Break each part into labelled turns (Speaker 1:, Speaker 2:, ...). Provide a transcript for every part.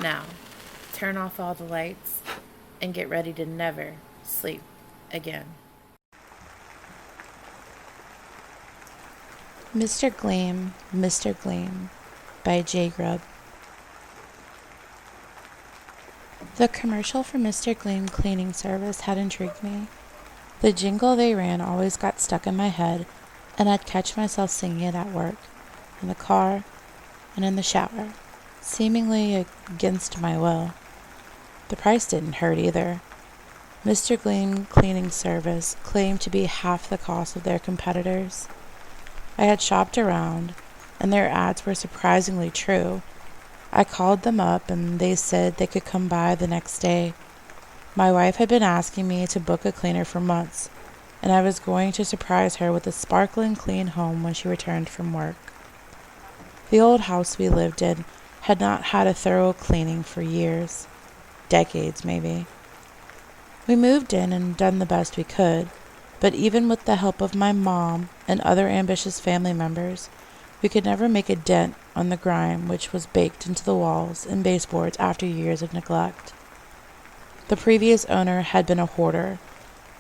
Speaker 1: Now, turn off all the lights and get ready to never sleep again. Mr. Gleam by JGrupe. The commercial for Mr. Gleam cleaning service had intrigued me. The jingle they ran always got stuck in my head, and I'd catch myself singing it at work, in the car, and in the shower, seemingly against my will. The price didn't hurt either. Mr. Gleam cleaning service claimed to be half the cost of their competitors. I had shopped around, and their ads were surprisingly true. I called them up, and they said they could come by the next day. My wife had been asking me to book a cleaner for months, and I was going to surprise her with a sparkling clean home when she returned from work. The old house we lived in had not had a thorough cleaning for years, decades maybe. We moved in and done the best we could, but even with the help of my mom and other ambitious family members, we could never make a dent on the grime which was baked into the walls and baseboards after years of neglect. The previous owner had been a hoarder,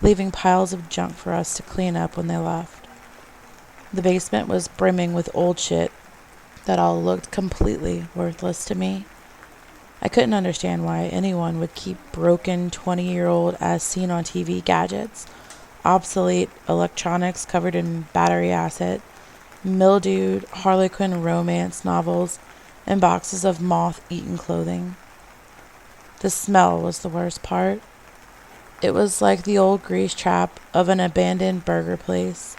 Speaker 1: leaving piles of junk for us to clean up when they left. The basement was brimming with old shit that all looked completely worthless to me. I couldn't understand why anyone would keep broken 20-year-old as seen on TV gadgets, obsolete electronics covered in battery acid, mildewed Harlequin romance novels, and boxes of moth-eaten clothing. The smell was the worst part. It was like the old grease trap of an abandoned burger place.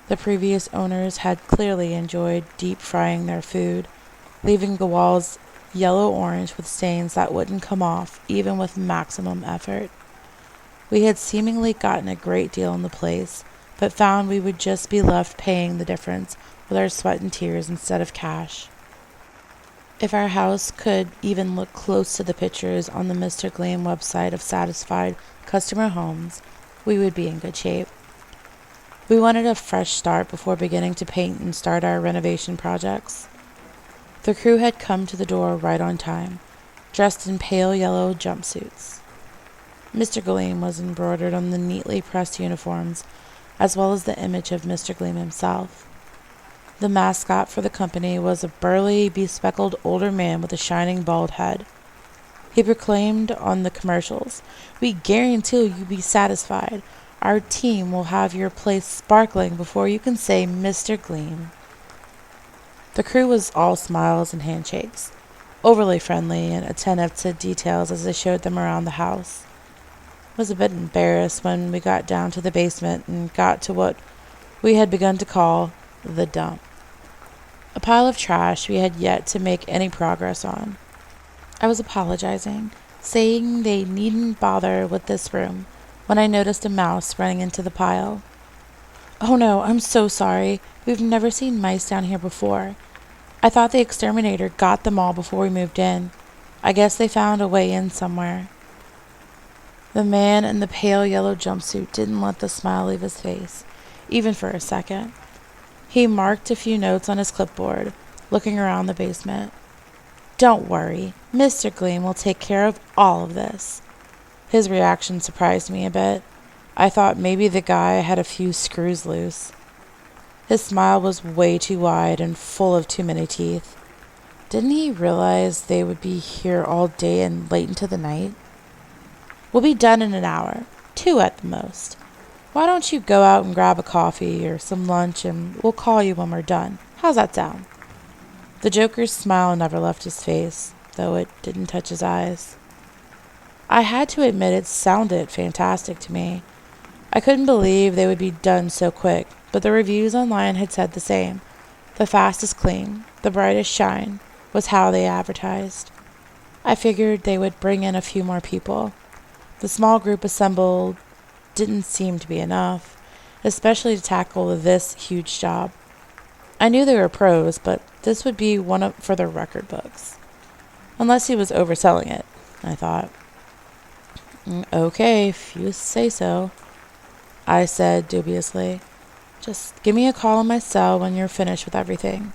Speaker 1: The previous owners had clearly enjoyed deep frying their food, leaving the walls yellow-orange with stains that wouldn't come off even with maximum effort. We had seemingly gotten a great deal in the place, but found we would just be left paying the difference with our sweat and tears instead of cash. If our house could even look close to the pictures on the Mr. Gleam website of satisfied customer homes, we would be in good shape. We wanted a fresh start before beginning to paint and start our renovation projects. The crew had come to the door right on time, dressed in pale yellow jumpsuits. Mr. Gleam was embroidered on the neatly pressed uniforms, as well as the image of Mr. Gleam himself. The mascot for the company was a burly, bespectacled older man with a shining bald head. He proclaimed on the commercials, "We guarantee you'll be satisfied. Our team will have your place sparkling before you can say Mr. Gleam." The crew was all smiles and handshakes, overly friendly and attentive to details as I showed them around the house. I was a bit embarrassed when we got down to the basement and got to what we had begun to call the dump, a pile of trash we had yet to make any progress on. I was apologizing, saying they needn't bother with this room, when I noticed a mouse running into the pile. "Oh no, I'm so sorry. We've never seen mice down here before. I thought the exterminator got them all before we moved in. I guess they found a way in somewhere." The man in the pale yellow jumpsuit didn't let the smile leave his face, even for a second. He marked a few notes on his clipboard, looking around the basement. "Don't worry, Mr. Gleam will take care of all of this." His reaction surprised me a bit. I thought maybe the guy had a few screws loose. His smile was way too wide and full of too many teeth. Didn't he realize they would be here all day and late into the night? "We'll be done in an hour, 2 at the most. Why don't you go out and grab a coffee or some lunch and we'll call you when we're done. How's that sound?" The Joker's smile never left his face, though it didn't touch his eyes. I had to admit it sounded fantastic to me. I couldn't believe they would be done so quick, but the reviews online had said the same. The fastest clean, the brightest shine, was how they advertised. I figured they would bring in a few more people. The small group assembled didn't seem to be enough, especially to tackle this huge job. I knew they were pros, but this would be one for the record books. Unless he was overselling it, I thought. "Okay, if you say so," I said dubiously. "Just give me a call on my cell when you're finished with everything."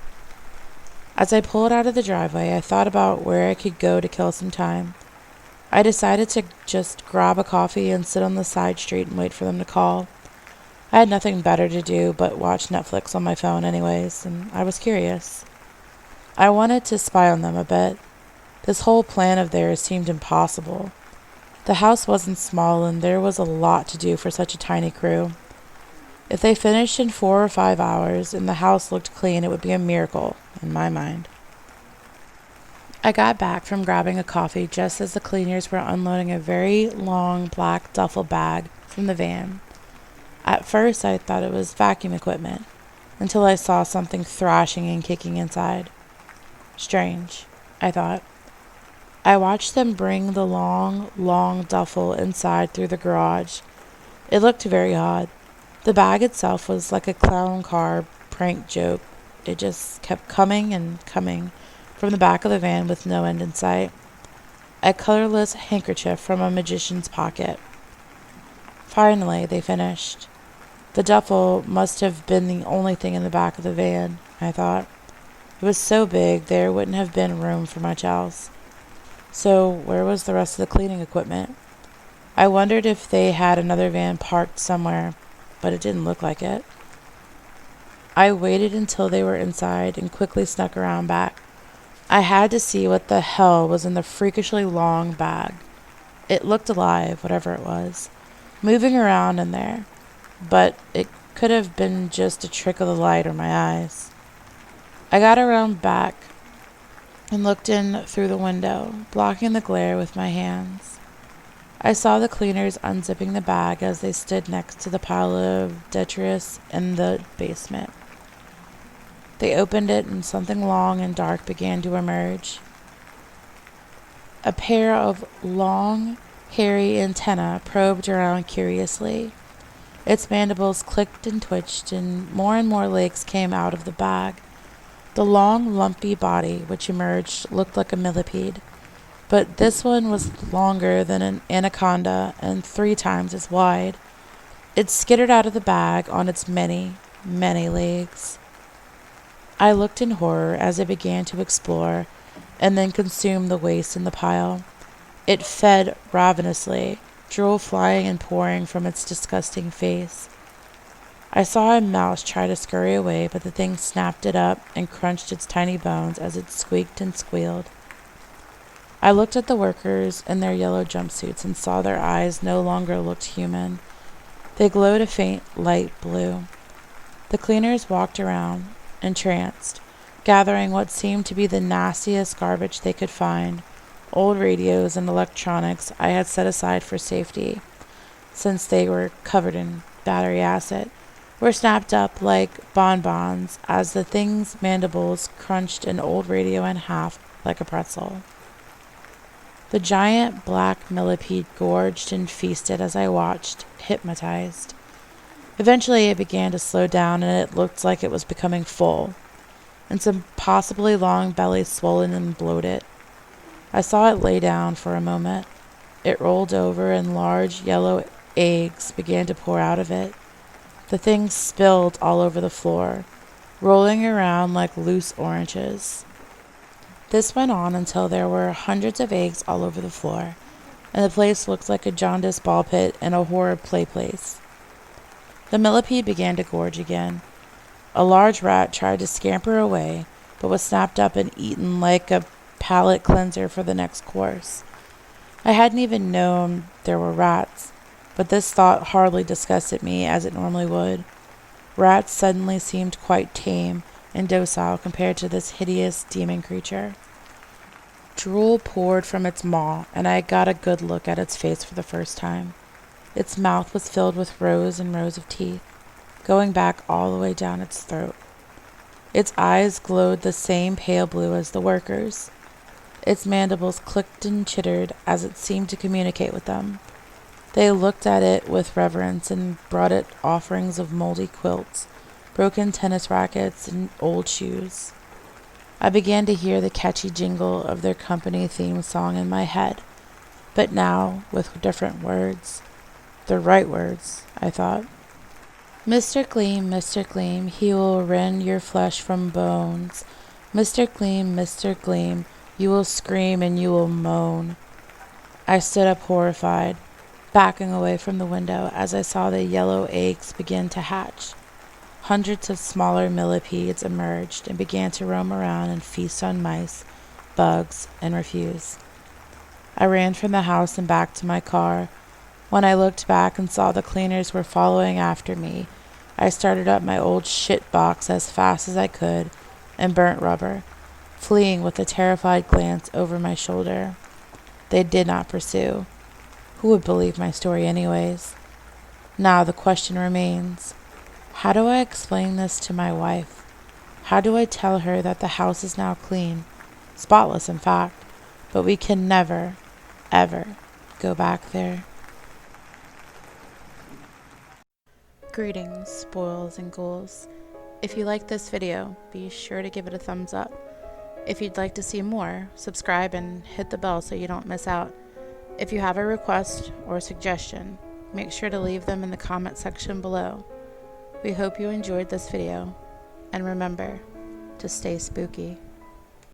Speaker 1: As I pulled out of the driveway, I thought about where I could go to kill some time. I decided to just grab a coffee and sit on the side street and wait for them to call. I had nothing better to do but watch Netflix on my phone anyways, and I was curious. I wanted to spy on them a bit. This whole plan of theirs seemed impossible. The house wasn't small, and there was a lot to do for such a tiny crew. If they finished in 4 or 5 hours and the house looked clean, it would be a miracle, in my mind. I got back from grabbing a coffee just as the cleaners were unloading a very long black duffel bag from the van. At first, I thought it was vacuum equipment, until I saw something thrashing and kicking inside. Strange, I thought. I watched them bring the long duffel inside through the garage. It looked very odd. The bag itself was like a clown car prank joke. It just kept coming and coming from the back of the van with no end in sight. A colorless handkerchief from a magician's pocket. Finally, they finished. The duffel must have been the only thing in the back of the van, I thought. It was so big there wouldn't have been room for much else. So where was the rest of the cleaning equipment? I wondered if they had another van parked somewhere, but it didn't look like it. I waited until they were inside and quickly snuck around back. I had to see what the hell was in the freakishly long bag. It looked alive, whatever it was, moving around in there, but it could have been just a trick of the light or my eyes. I got around back and looked in through the window, blocking the glare with my hands. I saw the cleaners unzipping the bag as they stood next to the pile of detritus in the basement. They opened it and something long and dark began to emerge. A pair of long, hairy antennae probed around curiously. Its mandibles clicked and twitched, and more legs came out of the bag. The long, lumpy body which emerged looked like a millipede, but this one was longer than an anaconda and 3 times as wide. It skittered out of the bag on its many legs. I looked in horror as it began to explore and then consume the waste in the pile. It fed ravenously, drool flying and pouring from its disgusting face. I saw a mouse try to scurry away, but the thing snapped it up and crunched its tiny bones as it squeaked and squealed. I looked at the workers in their yellow jumpsuits and saw their eyes no longer looked human. They glowed a faint light blue. The cleaners walked around, entranced, gathering what seemed to be the nastiest garbage they could find, old radios and electronics I had set aside for safety, since they were covered in battery acid, were snapped up like bonbons as the thing's mandibles crunched an old radio in half like a pretzel. The giant black millipede gorged and feasted as I watched, hypnotized. Eventually it began to slow down and it looked like it was becoming full, and some possibly long belly swollen and bloated. I saw it lay down for a moment. It rolled over and large yellow eggs began to pour out of it. The thing spilled all over the floor, rolling around like loose oranges. This went on until there were hundreds of eggs all over the floor, and the place looked like a jaundiced ball pit and a horror play place. The millipede began to gorge again. A large rat tried to scamper away, but was snapped up and eaten like a palate cleanser for the next course. I hadn't even known there were rats, but this thought hardly disgusted me as it normally would. Rats suddenly seemed quite tame and docile compared to this hideous demon creature. Drool poured from its maw, and I got a good look at its face for the first time. Its mouth was filled with rows and rows of teeth, going back all the way down its throat. Its eyes glowed the same pale blue as the workers. Its mandibles clicked and chittered as it seemed to communicate with them. They looked at it with reverence and brought it offerings of moldy quilts, broken tennis rackets, and old shoes. I began to hear the catchy jingle of their company theme song in my head, but now with different words. The right words, I thought. Mr. Gleam, he will rend your flesh from bones, Mr. Gleam, you will scream and you will moan." I stood up horrified, backing away from the window as I saw the yellow eggs begin to hatch. Hundreds of smaller millipedes emerged and began to roam around and feast on mice, bugs, and refuse. I ran from the house and back to my car. When I looked back and saw the cleaners were following after me, I started up my old shit box as fast as I could and burnt rubber, fleeing with a terrified glance over my shoulder. They did not pursue. Who would believe my story anyways? Now the question remains, how do I explain this to my wife? How do I tell her that the house is now clean, spotless in fact, but we can never, ever go back there? Greetings, spoils and ghouls. If you like this video, be sure to give it a thumbs up. If you'd like to see more, subscribe and hit the bell so you don't miss out. If you have a request or suggestion, make sure to leave them in the comment section below. We hope you enjoyed this video, and remember to stay spooky.